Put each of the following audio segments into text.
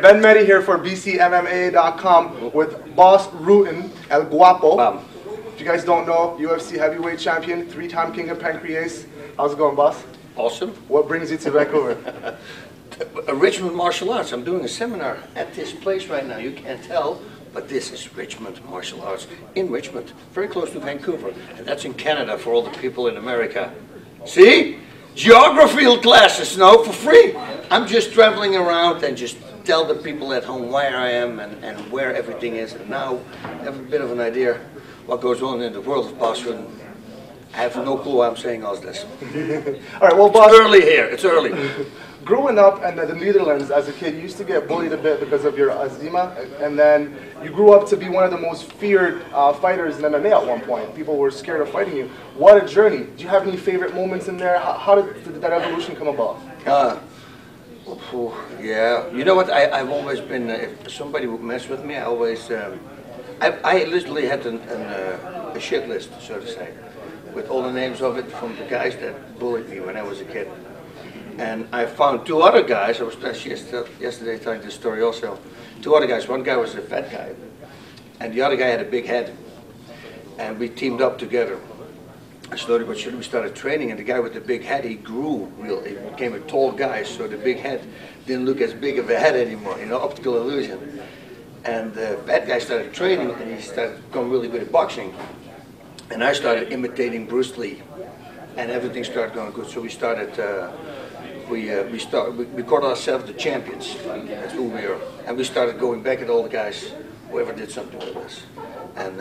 Ben Mehdi here for BCMMA.com with Bas Rutten, El Guapo. Bam. If you guys don't know, UFC heavyweight champion, 3-time king of pancreas. How's it going, Bas? Awesome. What brings you to Vancouver? Richmond Martial Arts. I'm doing a seminar at this place right now. You can't tell, but this is Richmond Martial Arts in Richmond, very close to Vancouver. And that's in Canada for all the people in America. See? Geography classes now for free. I'm just traveling around and just tell the people at home where I am and where everything is. And now I have a bit of an idea what goes on in the world of Bas Rutten. I have no clue why I'm saying all this. All right, well, Bas, it's early here. It's early. Growing up in the Netherlands as a kid, you used to get bullied a bit because of your azima, and then you grew up to be one of the most feared fighters in MMA at one point. People were scared of fighting you. What a journey. Do you have any favorite moments in there? How did that evolution come about? Yeah, you know what, I've always been, if somebody would mess with me, I always, I literally had a shit list, so to say, with all the names of it from the guys that bullied me when I was a kid. And I found two other guys, I was yesterday telling this story also, two other guys. One guy was a fat guy, and the other guy had a big head. And we teamed up together. And slowly but surely we started training, and the guy with the big head, he grew he became a tall guy, so the big head didn't look as big of a head anymore, you know, optical illusion. And the fat guy started training, and he started becoming really good at boxing. And I started imitating Bruce Lee, and everything started going good. So we started, we called ourselves the champions. That's who we are. And we started going back at all the guys, whoever did something with us. And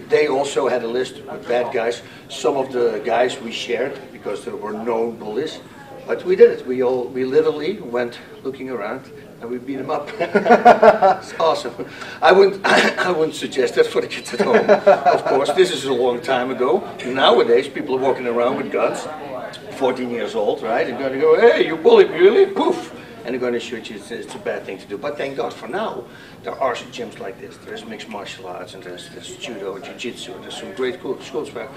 they also had a list with bad guys. Some of the guys we shared because there were known bullies, but we did it. We literally went looking around and we beat them up. It's awesome. I wouldn't suggest that for the kids at home. Of course, this is a long time ago. Nowadays, people are walking around with guns, 14 years old, right? They're going to go, hey, you bullied me, really? Poof. And they're going to shoot you. It's a bad thing to do. But thank God for now, there are some gyms like this. There's mixed martial arts, and there's judo, jiu-jitsu, and there's some great schools where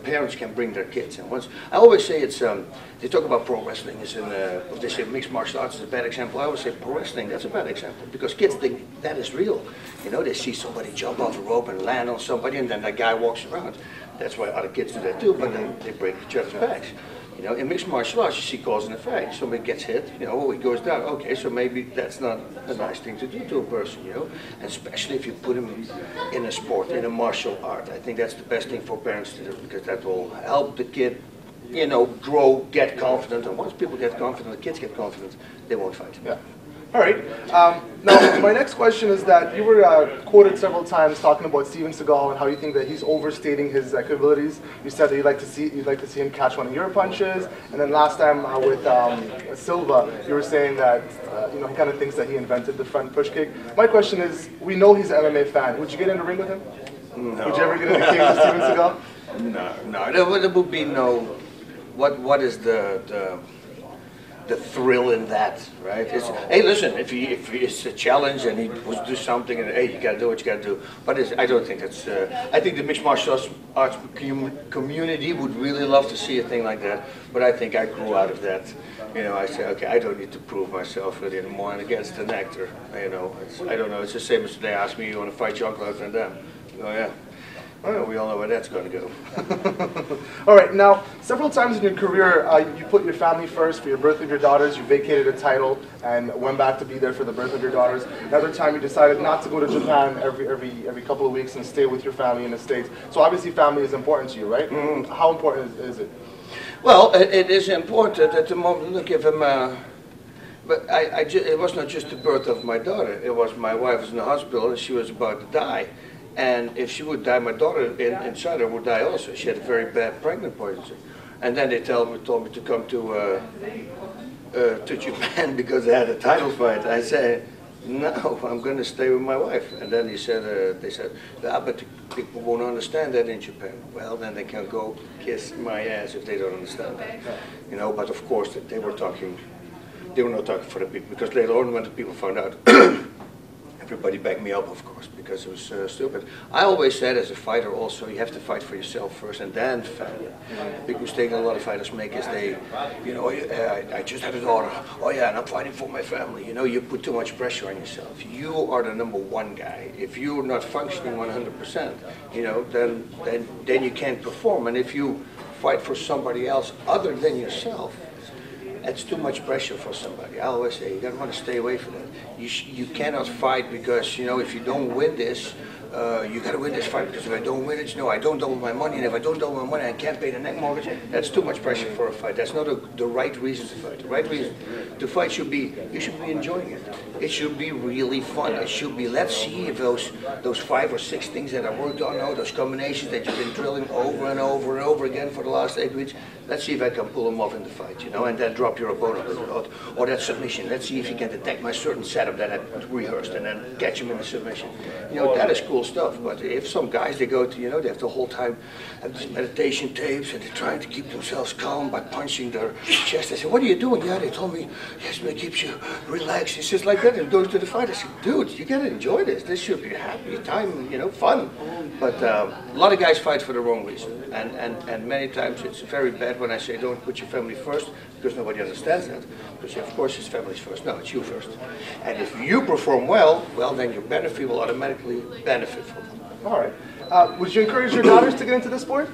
parents can bring their kids. And I always say it's, they talk about pro wrestling, they say mixed martial arts is a bad example. I always say pro wrestling, that's a bad example, because kids think that is real. You know, they see somebody jump off a rope and land on somebody, and then that guy walks around. That's why other kids do that too, but then they break each other's backs. You know, in mixed martial arts, you see cause and effect. Somebody gets hit, you know, he goes down. Okay, so maybe that's not a nice thing to do to a person, you know. And especially if you put him in a sport, in a martial art. I think that's the best thing for parents to do, because that will help the kid, you know, grow, get confident. And once people get confident, the kids get confident, they won't fight. Yeah. All right. Now, my next question is that you were quoted several times talking about Steven Seagal and how you think that he's overstating his capabilities. You said that you'd like to see him catch one of your punches, and then last time with Silva, you were saying that you know, he kind of thinks that he invented the front push kick. My question is, we know he's an MMA fan. Would you get in the ring with him? No. Would you ever get in the cage with Steven Seagal? No. There would be no. What is the thrill in that, right? Hey, listen, if it's a challenge and he wants to do something, and hey, you got to do what you got to do. But I don't think that's. I think the mixed martial arts community would really love to see a thing like that. But I think I grew out of that. You know, I say, okay, I don't need to prove myself really anymore. And against an actor, you know, I don't know. It's the same as they ask me, you want to fight Jean-Claude Van Damme? Oh yeah. Well, we all know where that's going to go. All right, now, several times in your career, you put your family first for your birth of your daughters. You vacated a title and went back to be there for the birth of your daughters. Another time, you decided not to go to Japan every couple of weeks and stay with your family in the States. So obviously, family is important to you, right? Mm-hmm. How important is it? Well, it is important at the moment. Look, if I'm, but it was not just the birth of my daughter. It was my wife was in the hospital and she was about to die. And if she would die, my daughter inside her would die also. She had a very bad pregnant pregnancy. And then they told me to come to Japan because they had a title fight. I said, no, I'm going to stay with my wife. And then they said, but people won't understand that in Japan. Well, then they can go kiss my ass if they don't understand that. You know, but of course they were not talking for the people, because later on when the people found out, everybody backed me up, of course, because it was stupid. I always said, as a fighter also, you have to fight for yourself first and then family. Big mistake a lot of fighters make is they, you know, I just had a daughter. Oh yeah, and I'm fighting for my family. You know, you put too much pressure on yourself. You are the #1 guy. If you're not functioning 100%, you know, then you can't perform. And if you fight for somebody else other than yourself, it's too much pressure for somebody. I always say you gotta want to stay away from that. You cannot fight because, you know, if you don't win this, you gotta win this fight because if I don't win it, you know, I don't double my money, and if I don't double my money, I can't pay the neck mortgage. That's too much pressure for a fight. That's not the right reason to fight. The right reason to fight should be, you should be enjoying it. It should be really fun. It should be, let's see if those 5 or 6 things that I worked on now, those combinations that you've been drilling over and over and over again for the last 8 weeks, let's see if I can pull them off in the fight, you know, and then drop your opponent or that submission. Let's see if you can detect my certain setup that I rehearsed and then catch him in the submission. You know, that is cool stuff. But if some guys, they go to, you know, they have the whole time have these meditation tapes and they're trying to keep themselves calm by punching their chest. I said, what are you doing? Yeah, they told me, yes, it keeps you relaxed. It's just like that. And goes to the fight. I said, dude, you gotta enjoy this. This should be a happy time, you know, fun. But a lot of guys fight for the wrong reason. And many times it's very bad when I say don't put your family first, because nobody understands that. Because of course it's families first. No, it's you first. And if you perform well, then your benefit will automatically benefit from it. All right. Would you encourage your daughters to get into this sport?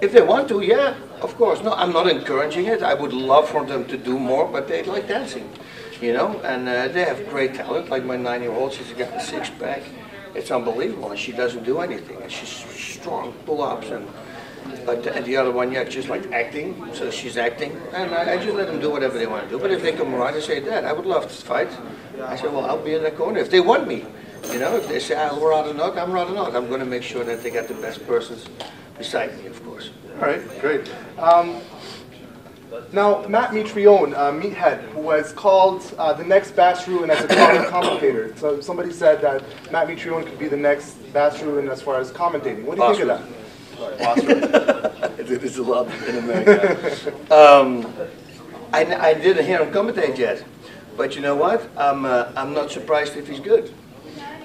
If they want to, yeah, of course. No, I'm not encouraging it. I would love for them to do more, but they like dancing, you know, and they have great talent. Like my 9-year-old, she's got a 6-pack. It's unbelievable, and she doesn't do anything. And she's strong pull-ups, and the other one, yeah, just like acting. So she's acting, and I just let them do whatever they want to do. But if they come around and say, Dad, I would love to fight, I say, well, I'll be in that corner if they want me. You know, if they say, we're out or not, I'm rather not. I'm going to make sure that they got the best persons beside me, of course. All right, great. Now, Matt Mitrione, Meathead, who has called the next Bas Rutten as a commentator. So somebody said that Matt Mitrione could be the next Bas Rutten as far as commentating. What do you think of that? Bas Rutten. It is a lot in America. I didn't hear him commentate yet. But you know what? I'm not surprised if he's good.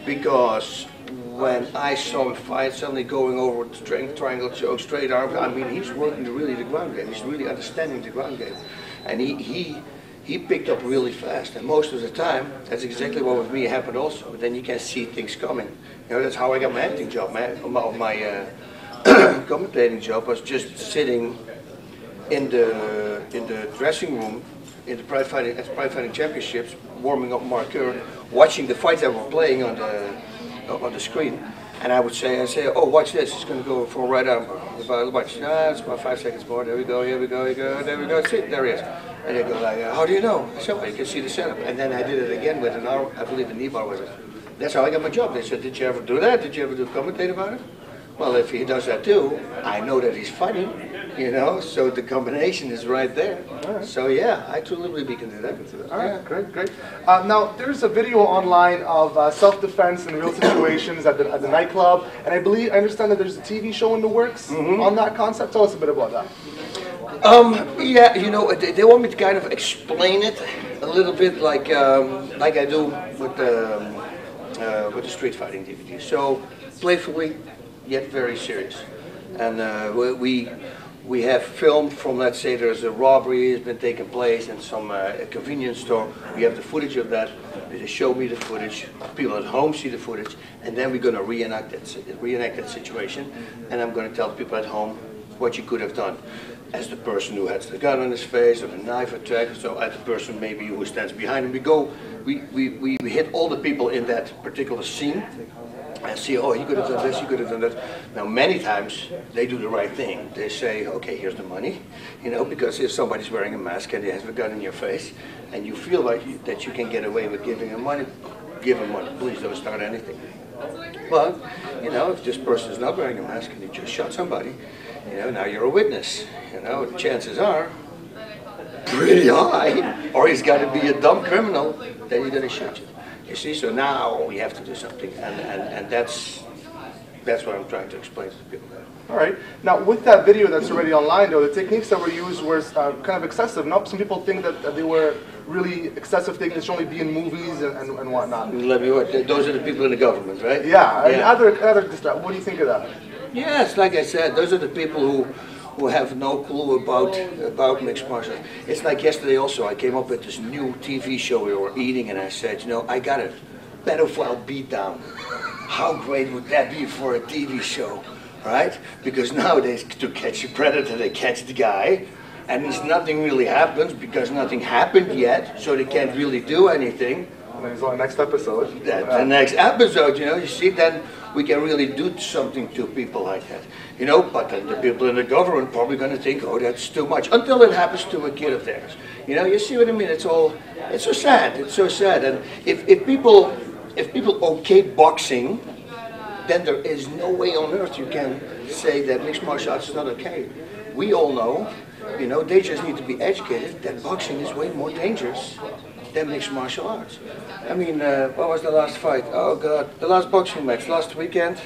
Because when I saw him fight, suddenly going over the strength triangle choke, straight arm, I mean, he's working really the ground game. He's really understanding the ground game. And he picked up really fast. And most of the time, that's exactly what with me happened also. But then you can see things coming. You know, that's how I got my acting job. My commentating job was just sitting in the dressing room in the Pride Fighting Championships, warming up Marqueur, watching the fights that were playing on the screen, and I would say, oh, watch this, it's going to go for a right arm. Watch, it's about 5 seconds more. There we go, here we go, there we go. See, there he is. And they go like, how do you know? I said, well, you can see the setup. And then I did it again with an arm, I believe a knee bar with it. That's how I got my job. They said, did you ever do that? Did you ever do commentate about it? Well, if he does that too, I know that he's funny, you know, so the combination is right there. Right. So yeah, I truly believe he can do that. All right, great, great. Now, there's a video online of self-defense in real situations at the nightclub, and I understand that there's a TV show in the works on that concept. Tell us a bit about that. Yeah, you know, they want me to kind of explain it a little bit like I do with the street fighting DVD. So playfully, yet very serious. And we have filmed from, let's say there's a robbery has been taking place in some convenience store. We have the footage of that. They show me the footage. People at home see the footage, and then we're going to reenact that situation. And I'm going to tell people at home what you could have done. As the person who has the gun on his face or the knife attack, so as the person maybe who stands behind him, we hit all the people in that particular scene and see, oh, he could have done this, he could have done that. Now, many times, they do the right thing. They say, okay, here's the money, you know, because if somebody's wearing a mask and they have a gun in your face, and you feel like that you can get away with giving him money, give him money. Please don't start anything. But, you know, if this person is not wearing a mask and he just shot somebody, you know, now you're a witness. You know, the chances are pretty high, or he's got to be a dumb criminal that he's going to shoot you. You see, so now we have to do something, and that's that's what I'm trying to explain to people now. All right. Now, with that video that's already online, though, the techniques that were used were kind of excessive. Now, some people think that they were really excessive things that should only be in movies and whatnot. Let me what? Those are the people in the government, right? Yeah. And other what do you think of that? Yes, like I said, those are the people who have no clue about mixed martial arts. It's like yesterday also, I came up with this new TV show we were eating, and I said, you know, I got a pedophile beatdown. How great would that be for a TV show, right? Because nowadays, to catch a predator, they catch the guy, and nothing really happens because nothing happened yet, so they can't really do anything. And then it's on the next episode. The next episode, you know, you see, then we can really do something to people like that. You know, but then the people in the government probably going to think, oh, that's too much, until it happens to a kid of theirs. You know, you see what I mean? It's so sad. It's so sad. And if people okay boxing, then there is no way on earth you can say that mixed martial arts is not okay. We all know, you know, they just need to be educated that boxing is way more dangerous than mixed martial arts. I mean, what was the last fight? Oh God, the last boxing match last weekend.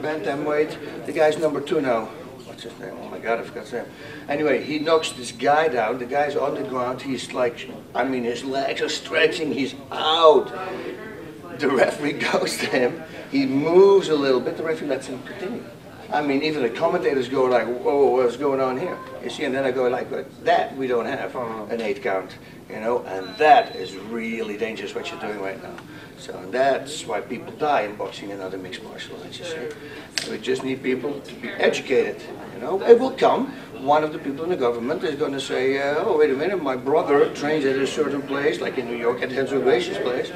Bantamweight. The guy's #2 now. What's his name? Oh my God, I forgot his name. Anyway, he knocks this guy down. The guy's on the ground. He's like, I mean, his legs are stretching. He's out. The referee goes to him. He moves a little bit. The referee lets him continue. I mean, even the commentators go like, whoa, what's going on here? You see, and then I go like, that we don't have an 8 count, you know, and that is really dangerous what you're doing right now. So that's why people die in boxing and other mixed martial arts, you see. We just need people to be educated, you know. It will come. One of the people in the government is going to say, oh, wait a minute, my brother trains at a certain place, like in New York at Henzo Grace's place.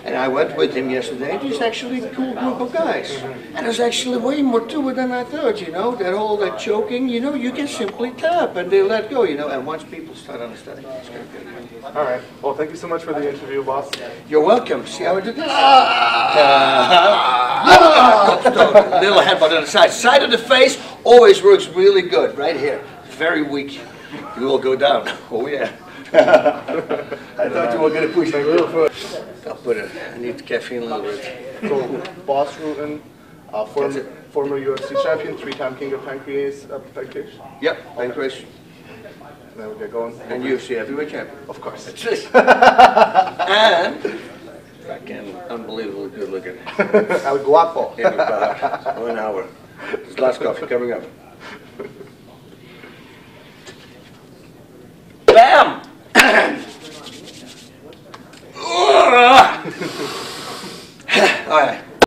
And I went with him yesterday. He's actually a cool group of guys. And there's actually way more to it than I thought, you know. That choking, you know, you can simply tap and they let go, you know. And once people start understanding, it's going to be good. All right. Well, thank you so much for the interview, boss. You're welcome. See how I did this? Little headbutt on the side. Side of the face always works really good. Right here. Very weak. You will go down. Oh, yeah. I thought you were going to push me real far. I need caffeine a little bit. So, Bas Rutten, former UFC champion, 3-time king of pancreas. Yep, pancreas. And then we get going. And UFC heavyweight champion. Of course. That's it. And fucking unbelievably good looking. El Guapo. In about 1 hour. This last coffee coming up.